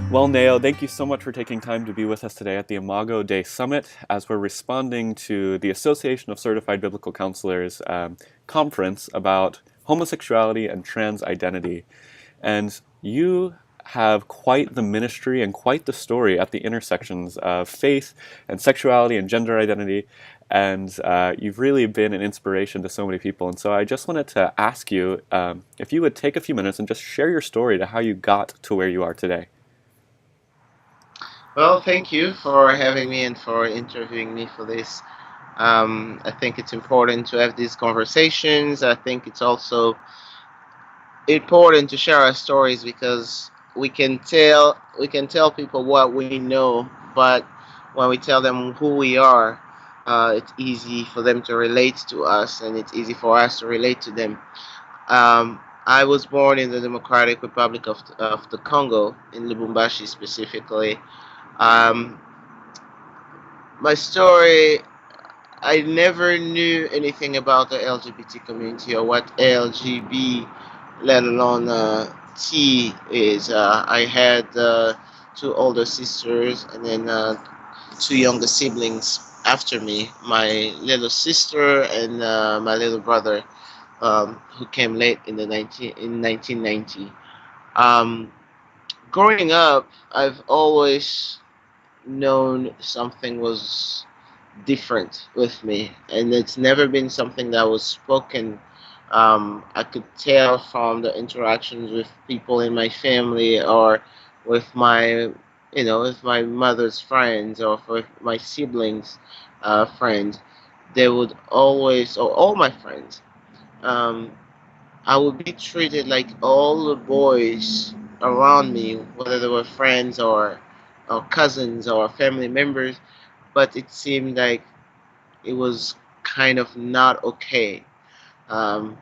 Well, Nao, thank you so much for taking time to be with us today at the Imago Day Summit as we're responding to the Association of Certified Biblical Counselors conference about homosexuality and trans identity. And you have quite the ministry and quite the story at the intersections of faith and sexuality and gender identity. And you've really been an inspiration to so many people. And so I just wanted to ask you if you would take a few minutes and just share your story to how you got to where you are today. Well, thank you for having me and for interviewing me for this. I think it's important to have these conversations. I think it's also important to share our stories because we can tell people what we know, but when we tell them who we are, it's easy for them to relate to us, and it's easy for us to relate to them. I was born in the Democratic Republic of the Congo, in Lubumbashi specifically. Um, my story, I never knew anything about the LGBT community or what LGB, let alone T is. I had two older sisters and then two younger siblings after me. My little sister and my little brother, who came late in the 1990. Um, Growing up, I've always known something was different with me, and it's never been something that was spoken. I could tell from the interactions with people in my family or with with my mother's friends or with my siblings' friends. They would always, or all my friends, um, I would be treated like all the boys around me, whether they were friends or cousins or family members, but it seemed like it was kind of not okay. Um,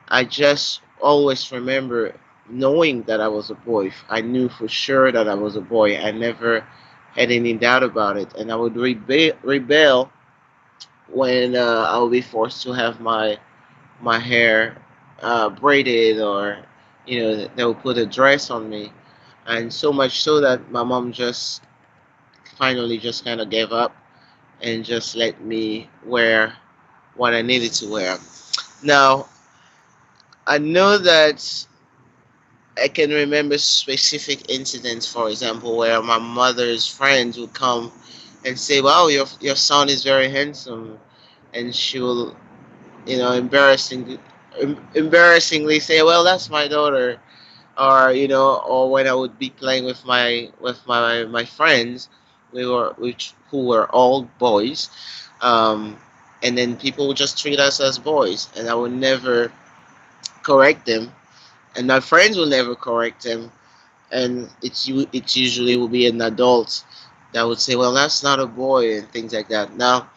I just always remember knowing that I was a boy. I knew for sure that I was a boy. I never had any doubt about it, and I would rebel when I would be forced to have my hair braided, or they would put a dress on me, and so much so that my mom just finally just kind of gave up and just let me wear what I needed to wear. Now, I know that I can remember specific incidents, for example, where my mother's friends would come and say, "Wow, your son is very handsome," and she will, embarrassingly say, "Well, that's my daughter," or when I would be playing with my friends, who were all boys, um, and then people would just treat us as boys, and I would never correct them, and my friends will never correct them, and it usually will be an adult that would say, "Well, that's not a boy," and things like that. Now,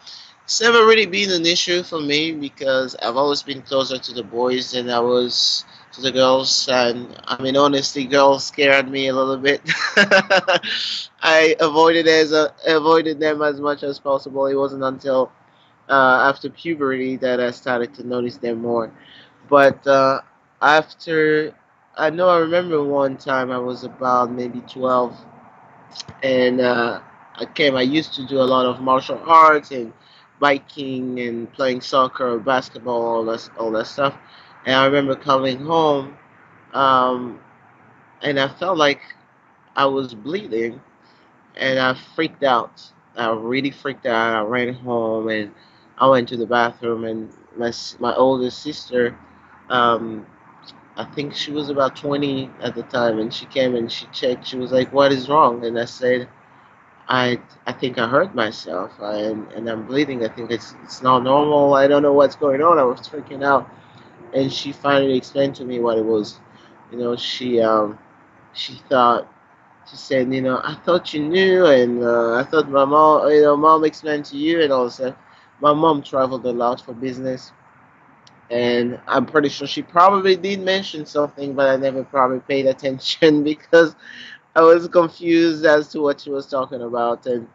it's never really been an issue for me because I've always been closer to the boys than I was to the girls, and I mean, honestly, girls scared me a little bit. I avoided them as much as possible. It wasn't until after puberty that I started to notice them more. But after, I remember one time I was about maybe 12, and I used to do a lot of martial arts and biking and playing soccer, basketball, all that stuff. And I remember coming home, um, and I felt like I was bleeding, and I freaked out. I really freaked out. I ran home and I went to the bathroom, and my oldest sister, um, I think she was about 20 at the time, and she came and she checked. She was like, "What is wrong?" And I said, I think I hurt myself, and I'm bleeding. I think it's not normal. I don't know what's going on." I was freaking out, and she finally explained to me what it was. You know, she thought she said, "I thought you knew, and I thought my mom, mom explained to you and all that." My mom traveled a lot for business, and I'm pretty sure she probably did mention something, but I never probably paid attention because I was confused as to what she was talking about. And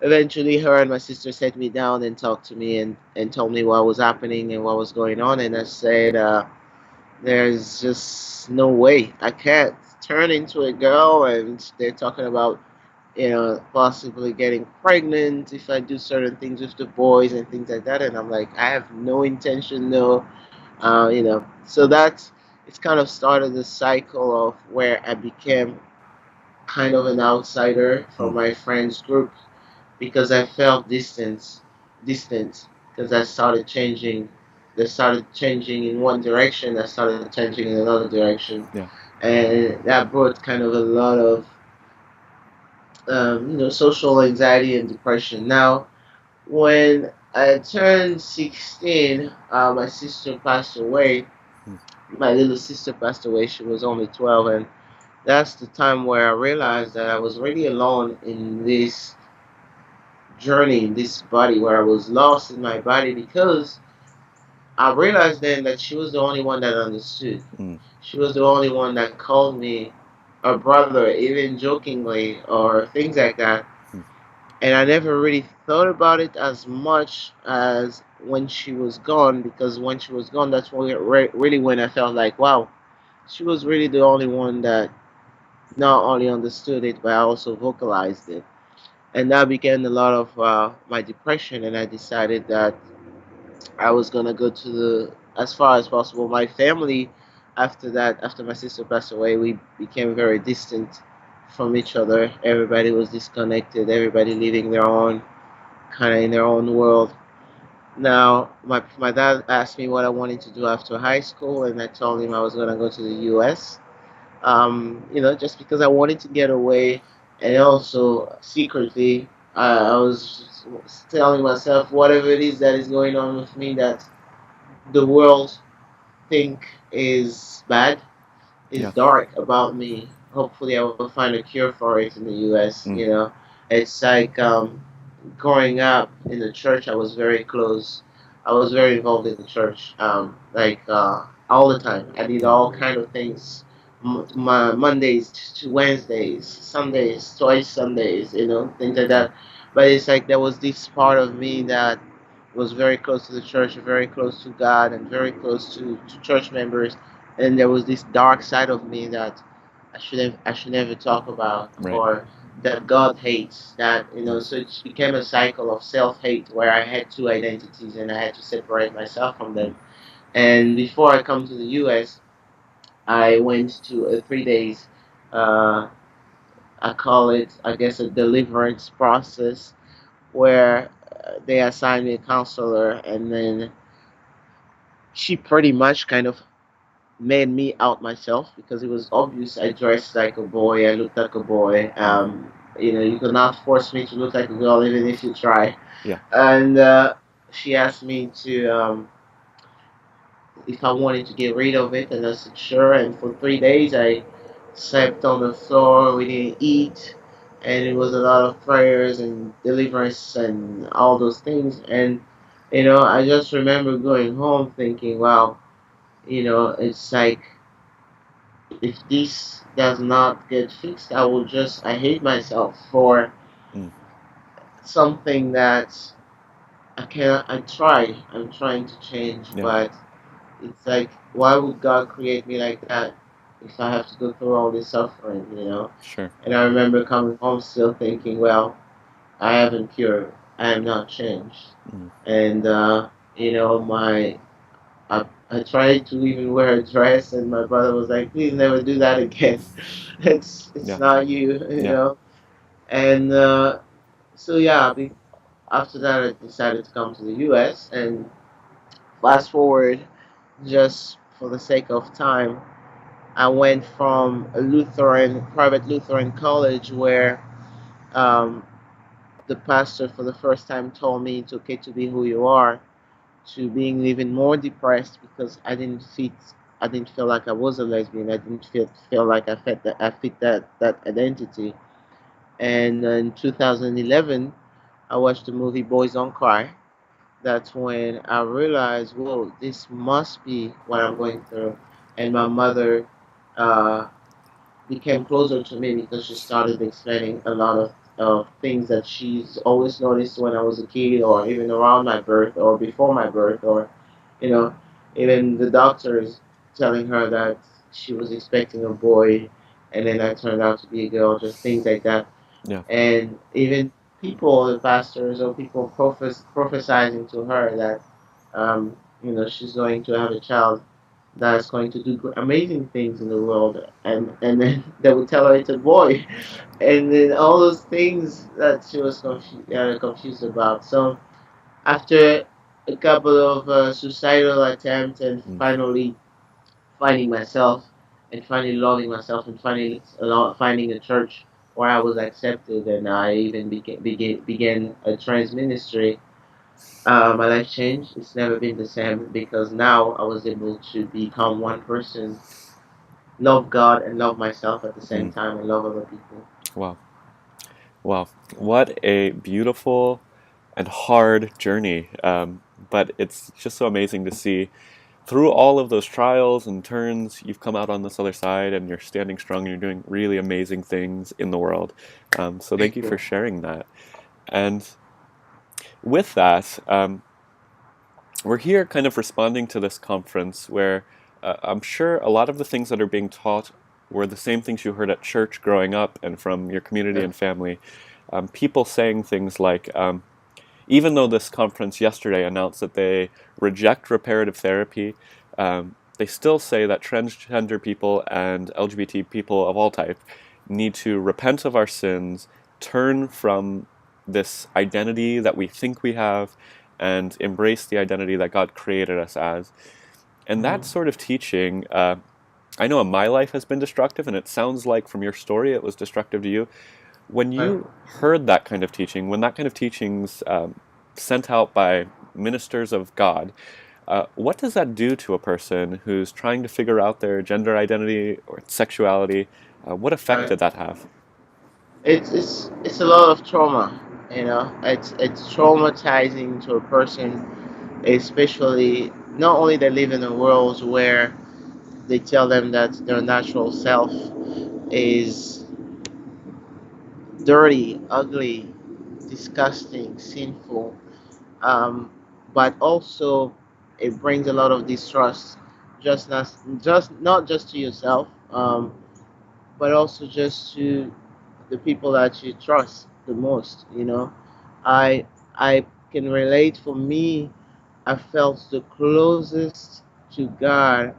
Eventually, her and my sister sat me down and talked to me and told me what was happening and what was going on. And I said, there's just no way. I can't turn into a girl. And they're talking about, possibly getting pregnant if I do certain things with the boys and things like that. And I'm like, I have no intention, no, So that's, it's kind of started the cycle of where I became kind of an outsider from Mm. my friends group because I felt distant, because I started changing. They started changing in one direction. I started changing in another direction, Yeah. and that brought kind of a lot of social anxiety and depression. Now, when I turned 16, my sister passed away. Mm. My little sister passed away. She was only 12, and that's the time where I realized that I was really alone in this journey, in this body, where I was lost in my body, because I realized then that she was the only one that understood. Mm. She was the only one that called me a brother, even jokingly, or things like that. Mm. And I never really thought about it as much as when she was gone, because when she was gone, that's when really when I felt like, wow, she was really the only one that not only understood it, but I also vocalized it. And that began a lot of my depression. And I decided that I was gonna go to the as far as possible. My family, after that, after my sister passed away, we became very distant from each other. Everybody was disconnected. Everybody living their own kind of in their own world. Now, my dad asked me what I wanted to do after high school, and I told him I was gonna go to the U.S. Just because I wanted to get away, and also secretly, I was telling myself whatever it is that is going on with me, that the world think is bad, is Yeah. dark about me. Hopefully, I will find a cure for it in the U.S. Mm. It's like growing up in the church. I was very close. I was very involved in the church, all the time. I did Yeah. all kind of things. My Mondays to Wednesdays, Sundays, twice Sundays, things like Yeah. that. But it's like there was this part of me that was very close to the church, very close to God, and very close to church members. And there was this dark side of me that I should never talk about, Right. or that God hates. That Mm. so it became a cycle of self hate where I had two identities and I had to separate myself from Mm. them. And before I come to the U.S., I went to a 3 days. Uh, I call it, I guess, a deliverance process where they assigned me a counselor, and then she pretty much kind of made me out myself, because it was obvious I dressed like a boy, I looked like a boy. Mm. You cannot force me to look like a girl even if you try. Yeah. And she asked me to if I wanted to get rid of it, and I said sure. And for 3 days, I slept on the floor. We didn't eat, and it was a lot of prayers and deliverance and all those things. And I just remember going home thinking, wow, it's like if this does not get fixed, I hate myself for Mm. something that I'm trying to change, Yeah. but it's like, why would God create me like that if I have to go through all this suffering? Sure. And I remember coming home still thinking, well, I haven't cured, I am not changed. Mm. And, I tried to even wear a dress, and my brother was like, please never do that again. It's Yeah. not you, Yeah. And so yeah, after that I decided to come to the U.S. and fast forward, just for the sake of time, I went from a private Lutheran college where um, the pastor for the first time told me it's okay to be who you are, to being even more depressed because I didn't feel like I was a lesbian. I didn't feel like I fit that identity. And in 2011, I watched the movie Boys Don't Cry. That's when I realized, whoa, this must be what I'm going through. And my mother uh, became closer to me because she started explaining a lot of of things that she's always noticed when I was a kid, or even around my birth, or before my birth, or you know, even the doctors telling her that she was expecting a boy, and then that turned out to be a girl, just things like that. Yeah. And even people, the pastors or people prophesizing to her that she's going to have a child that's going to do amazing things in the world, and then they would tell her it's a boy, and then all those things that she was confused about. So after a couple of suicidal attempts, and Mm. finally finding myself, and finally loving myself, and finally finding a church where I was accepted, and I even began a trans ministry. My life changed. It's never been the same, because now I was able to become one person, love God and love myself at the same Mm. time, and love other people. Wow. Wow. What a beautiful and hard journey. But it's just so amazing to see through all of those trials and turns, you've come out on this other side and you're standing strong and you're doing really amazing things in the world. So thank Thank you for you. sharing that. And with that, we're here kind of responding to this conference where I'm sure a lot of the things that are being taught were the same things you heard at church growing up and from your community Yeah. and family. People saying things like, even though this conference yesterday announced that they reject reparative therapy, they still say that transgender people and LGBT people of all type need to repent of our sins, turn from this identity that we think we have, and embrace the identity that God created us as. And that Hmm. sort of teaching, I know in my life has been destructive, and it sounds like from your story it was destructive to you. When Right. you heard that kind of teaching, when that kind of teaching's sent out by ministers of God, what does that do to a person who's trying to figure out their gender identity or sexuality? What effect Right. did that have? It's a lot of trauma. It's traumatizing to a person, especially not only they live in a world where they tell them that their natural self is dirty, ugly, disgusting, sinful, um, but also it brings a lot of distrust, just not just to yourself, but also just to the people that you trust the most. I can relate. For me, I felt the closest to God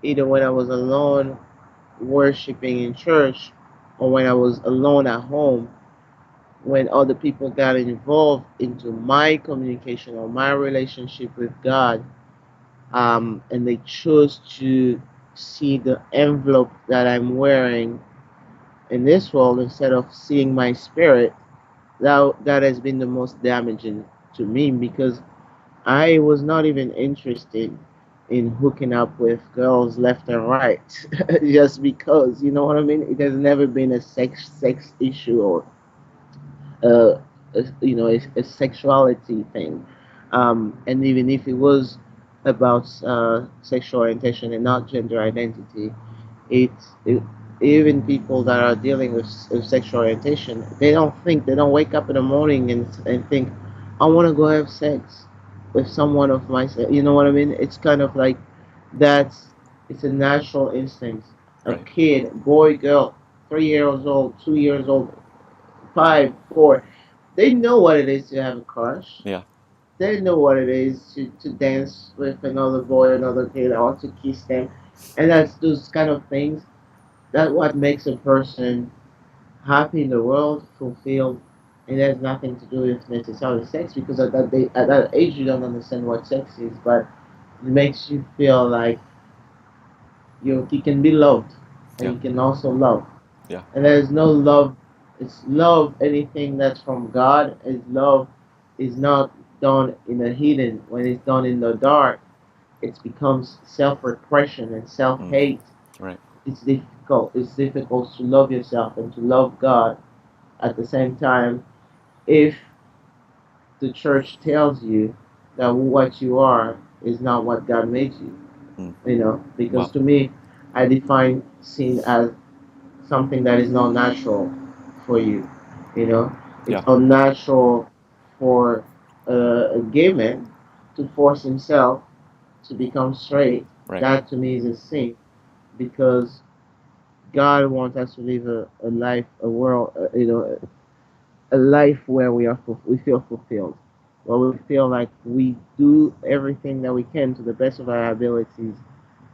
either when I was alone worshiping in church, or when I was alone at home, when other people got involved into my communication or my relationship with God, and they chose to see the envelope that I'm wearing in this world instead of seeing my spirit. That has been the most damaging to me, because I was not even interested in hooking up with girls left and right, just because, you know what I mean. It has never been a sex issue, or uh, a sexuality thing. And even if it was about sexual orientation and not gender identity, it even people that are dealing with sexual orientation, they don't wake up in the morning and think, I want to go have sex with someone of my you know what I mean. It's kind of like that's it's a natural instinct. A Right. kid, boy, girl, 3 years old, 2 years old, 5, 4, they know what it is to have a crush. Yeah. They know what it is to dance with another boy, another kid, or to kiss them. And that's those kind of things. That's what makes a person happy in the world, fulfilled, and it has nothing to do with necessarily sex, because at that age you don't understand what sex is, but it makes you feel like you can be loved, and Yeah. you can also love. Yeah. And there is no love. It's love. Anything that's from God is love. Is not done in the hidden. When it's done in the dark, it becomes self-repression and Mm. self-hate. Right. It's difficult. It's difficult to love yourself and to love God at the same time. If the church tells you that what you are is not what God made you, Mm. because Wow. to me, I define sin as something that is not natural for you. You know, it's Yeah. unnatural for a gay man to force himself to become straight. Right. That to me is a sin because God wants us to live a life, a world, a life where we feel fulfilled, where we feel like we do everything that we can to the best of our abilities.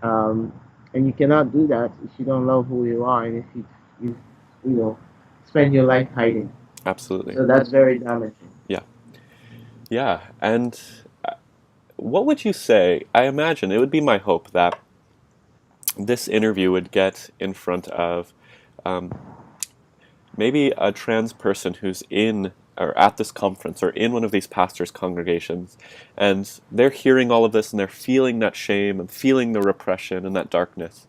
Um, and you cannot do that if you don't love who you are and if you you know spend your life hiding. Absolutely. So that's very damaging. Yeah. Yeah. And what would you say? I imagine it would be my hope that this interview would get in front of um, maybe a trans person who's in or at this conference or in one of these pastors' congregations, and they're hearing all of this and they're feeling that shame and feeling the repression and that darkness.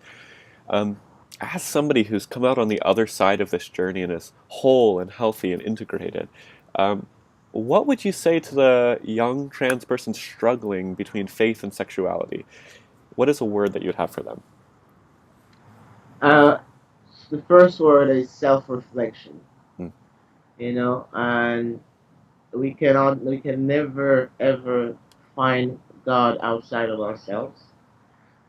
Um, as somebody who's come out on the other side of this journey and is whole and healthy and integrated, um, what would you say to the young trans person struggling between faith and sexuality? What is a word that you'd have for them? Uh, the first word is self-reflection. Mm, And we can never ever find God outside of ourselves.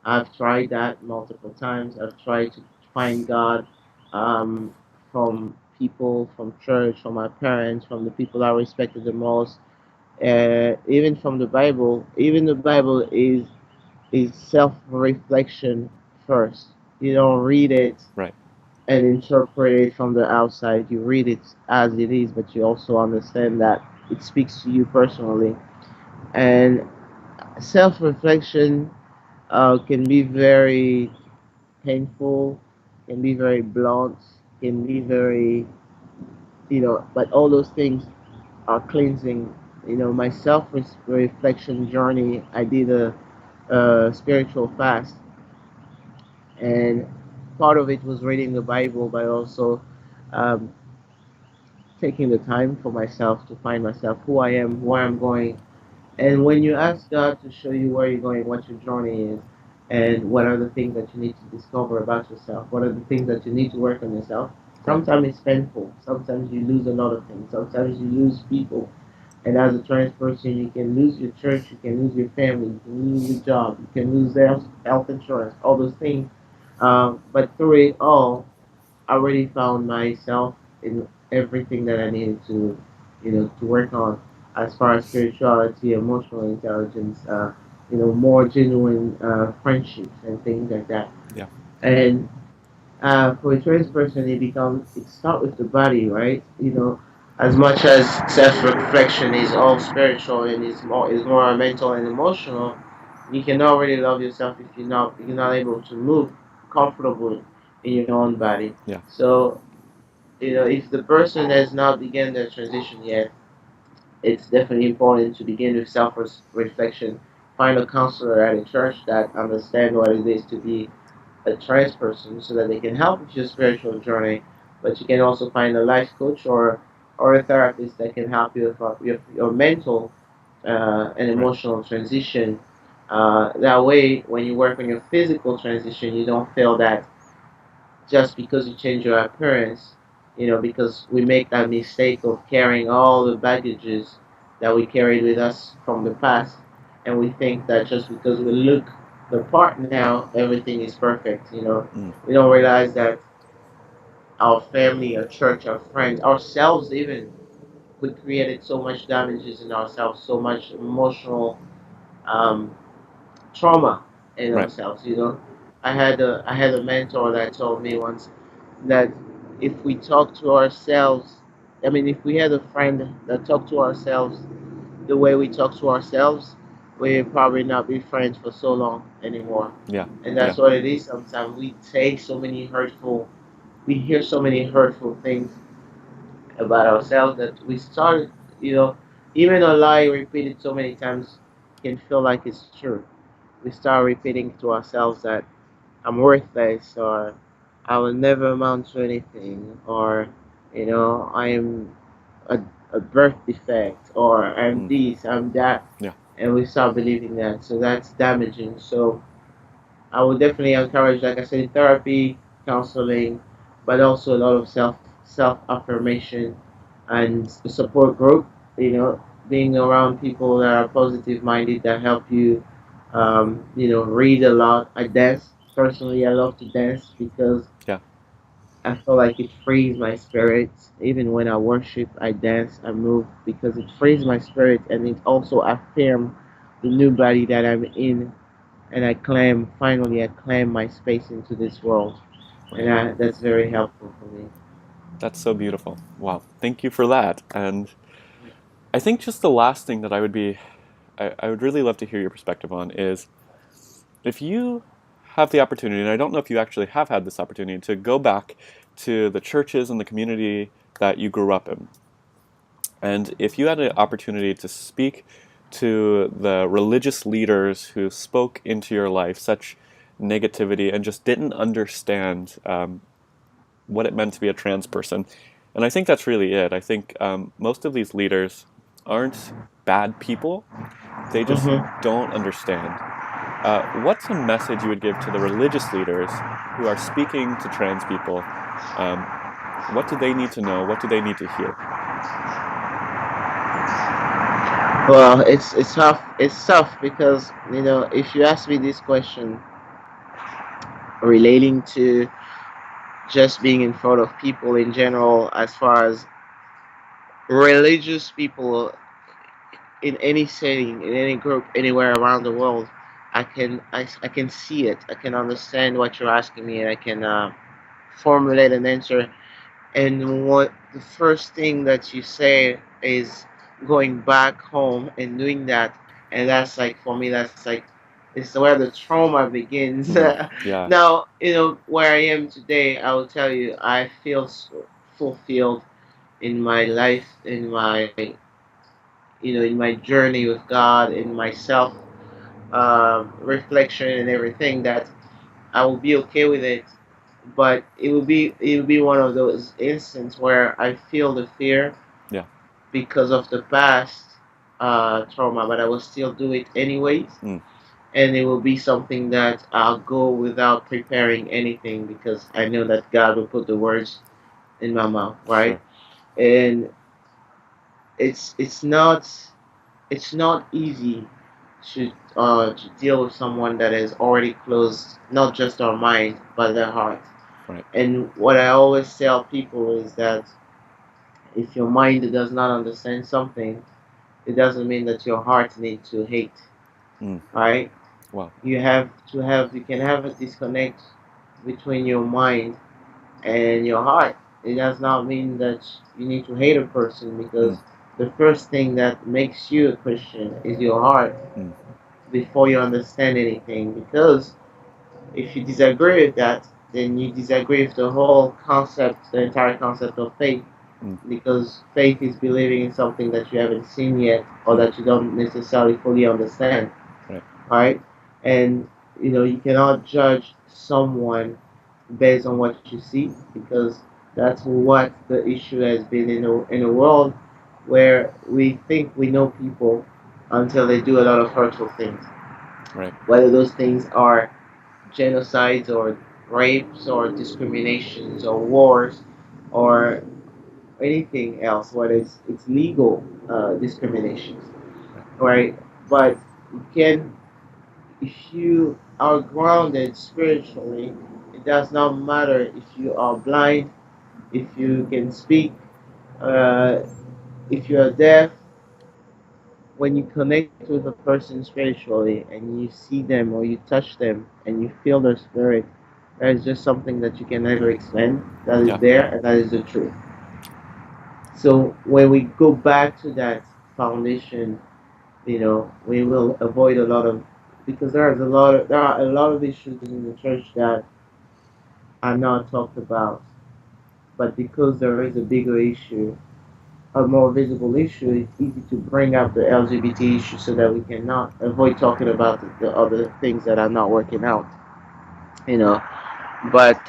I've tried that multiple times. I've tried to find God um, from people, from church, from my parents, from the people I respected the most, even from the Bible. Even the Bible is self-reflection first. You don't read it right, and interpret it from the outside. You read it as it is, but you also understand that it speaks to you personally. And self-reflection can be very painful, can be very blunt, can be very, but all those things are cleansing. My self-reflection journey, I did a spiritual fast, and part of it was reading the Bible, but also um, taking the time for myself to find myself, who I am, where I'm going. And when you ask God to show you where you're going, what your journey is, and what are the things that you need to discover about yourself, what are the things that you need to work on yourself, right, sometimes it's painful. Sometimes you lose a lot of things. Sometimes you lose people. And as a trans person, you can lose your church, you can lose your family, you can lose your job, you can lose health insurance, all those things. But through it all, I already found myself in everything that I needed to work on as far as spirituality, emotional intelligence, more genuine friendships and things like that. yeah, And for a trans person, it starts with the body, right? As much as self-reflection is all spiritual and is more mental and emotional, you cannot really love yourself if you're not able to move comfortably in your own body. yeah, So if the person has not begun their transition yet, it's definitely important to begin with self-reflection. Find a counselor at a church that understand what it is to be a trans person so that they can help with your spiritual journey. But you can also find a life coach or a therapist that can help you with your mental and right, emotional transition. That way, when you work on your physical transition, you don't feel that just because you change your appearance, because we make that mistake of carrying all the baggages that we carried with us from the past, and we think that just because we look the part now, everything is perfect. mm, We don't realize that our family, our church, our friends, ourselves even, we created so much damages in ourselves, so much emotional um, trauma in right, ourselves. I had a mentor that told me once that if we talk to ourselves, I mean, if we had a friend that talked to ourselves the way we talk to ourselves, we'd probably not be friends for so long anymore. yeah, And yeah, that's what it is. Sometimes we hear so many hurtful things about ourselves that we started, you know, even a lie repeated so many times can feel like it's true. We start repeating to ourselves that I'm worthless, or I will never amount to anything, or I am a, a birth defect, or I'm mm, this, I'm that, yeah, and we start believing that. So that's damaging. So I would definitely encourage, like I said, therapy, counseling, but also a lot of self affirmation. and a support group. Being around people that are positive minded that help you. Read a lot. I dance. Personally, I love to dance because Yeah. I feel like it frees my spirit. Even when I worship, I dance, I move because it frees my spirit and it also affirms the new body that I'm in. And finally, I claim my space into this world. And Right. that's very helpful for me. That's so beautiful. Wow. Thank you for that. And I think just the last thing that I would really love to hear your perspective on is if you have the opportunity, and I don't know if you actually have had this opportunity, to go back to the churches and the community that you grew up in, and if you had an opportunity to speak to the religious leaders who spoke into your life such negativity and just didn't understand what it meant to be a trans person, and I think that's really it. I think most of these leaders aren't bad people, they just Hmm. don't understand. What's a message you would give to the religious leaders who are speaking to trans people? Um, what do they need to know? What do they need to hear? Well, it's tough. It's tough because if you ask me this question relating to just being in front of people in general, as far as religious people in any setting, in any group, anywhere around the world, I can see it. I can understand what you're asking me, and I can formulate an answer. And what the first thing that you say is going back home and doing that, and that's like for me, that's like it's where the trauma begins. Mm, yeah, Now, where I am today, I will tell you, I feel so fulfilled in my life, in my journey with God, in my self reflection and everything, that I will be okay with it. But it will be one of those instances where I feel the fear yeah, because of the past trauma, but I will still do it anyways. mm, And it will be something that I'll go without preparing anything because I know that God will put the words in my mouth, right? sure, And it's not easy to deal with someone that has already closed not just their mind but their heart. right, And what I always tell people is that if your mind does not understand something, it doesn't mean that your heart needs to hate, mm, right? wow, You can have a disconnect between your mind and your heart. It does not mean that you need to hate a person mm, because the first thing that makes you a Christian is your heart mm, before you understand anything. Because if you disagree with that, then you disagree with the whole concept, the entire concept of faith. mm, Because faith is believing in something that you haven't seen yet or mm, that you don't necessarily fully understand, right, right? And you cannot judge someone based on what you see because that's what the issue has been in a world where we think we know people until they do a lot of hurtful things, right, whether those things are genocides or rapes or discriminations or wars or anything else, whether it's legal discriminations, right, right? But you can, if you are grounded spiritually, it does not matter if you are blind, if you can speak, uh, if you are deaf. When you connect with a person spiritually and you see them or you touch them and you feel their spirit, that is just something that you can never explain. That is yeah, there and that is the truth. So when we go back to that foundation, we will avoid a lot of, because there are a lot of issues in the church that are not talked about, but because there is a bigger issue, a more visible issue, it's easy to bring up the LGBT issue so that we can not avoid talking about the other things that are not working out. You know, but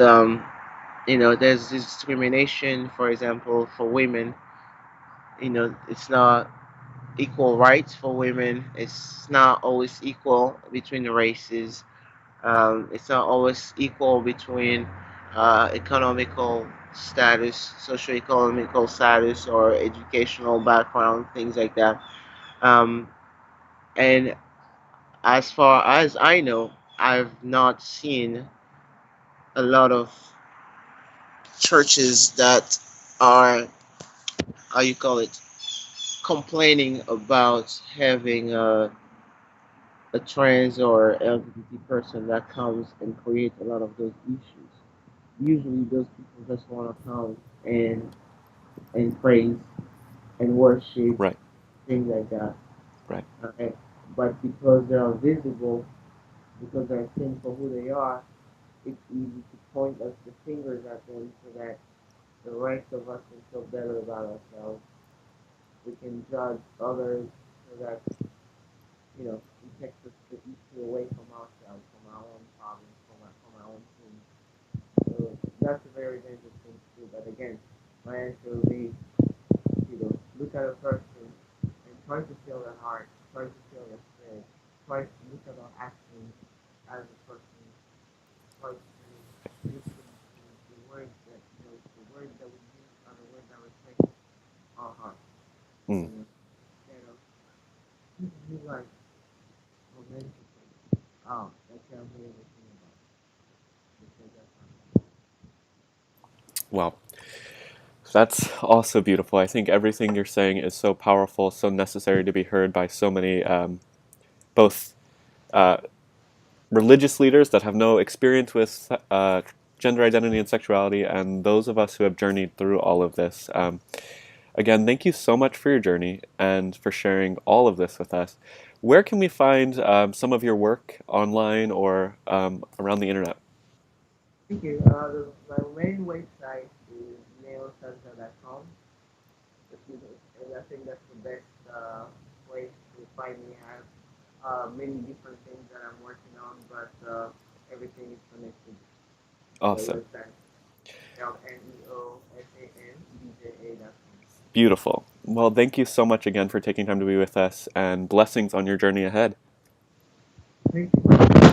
there's discrimination, for example, for women. It's not equal rights for women. It's not always equal between the races. It's not always equal between economical status, socioeconomical status, or educational background, things like that. Um, and as far as I know, I've not seen a lot of churches that are, how you call it, complaining about having a trans or LGBT person that comes and creates a lot of those issues. Usually, those people just want to come and praise and worship, Right. things like that. Right. Right? But because they are visible, because they're seen for who they are, it's easy to point us the fingers at them so that the rest of us can feel better about ourselves. We can judge others so that, it takes us the issue away from ourselves, from our own problems, from our own things. So that's a very dangerous thing to do. But again, my answer will be, look at a person and try to feel their heart, try to feel their spirit, try to look at our actions as a person, try to listen to the words that the words that we use are the words that reflect our heart. Mm. Instead of you like romantic, that can't hear anything about because that's not. Wow. That's also beautiful. I think everything you're saying is so powerful, so necessary to be heard by so many, both uh, religious leaders that have no experience with gender identity and sexuality, and those of us who have journeyed through all of this. Again, thank you so much for your journey and for sharing all of this with us. Where can we find some of your work online or around the internet? Thank you. My main website is neosanta.com. And I think that's the best place to find me. I have many different things that I'm working on, but everything is connected to the Awesome. website. LNEOSANDJA.com. Beautiful. Well, thank you so much again for taking time to be with us, and blessings on your journey ahead. Thank you.